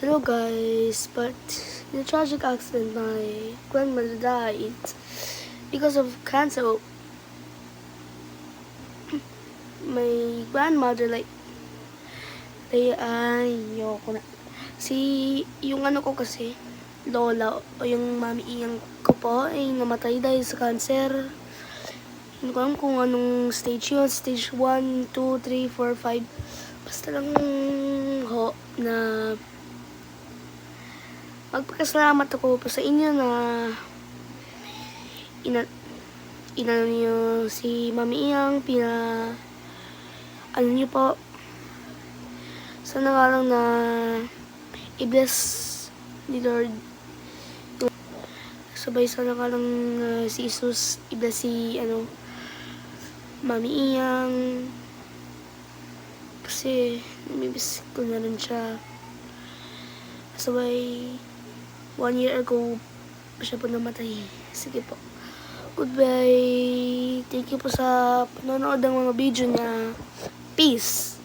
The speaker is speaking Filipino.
Hello guys, but in a tragic accident, my grandmother died because of cancer. My grandmother ayoko na. Yung ano ko kasi, lola o yung mami iyang ko po ay namatay dahil sa cancer. Hindi ko alam kung anong stage yun, stage 1, 2, 3, 4, 5. Basta lang ho na magpakasalamat ako po sa inyo na inano niyo si Mami Iyang, ano niyo po. Sana nga lang na i-bless ni Lord. Sabay sana nga lang si Jesus i-bless si Mami Iyang. Kasi namimiss ko na rin siya. Sabay 1 year ago pa siya po namatay. Sige po. Goodbye. Thank you po sa panonood ng mga video niya. Peace.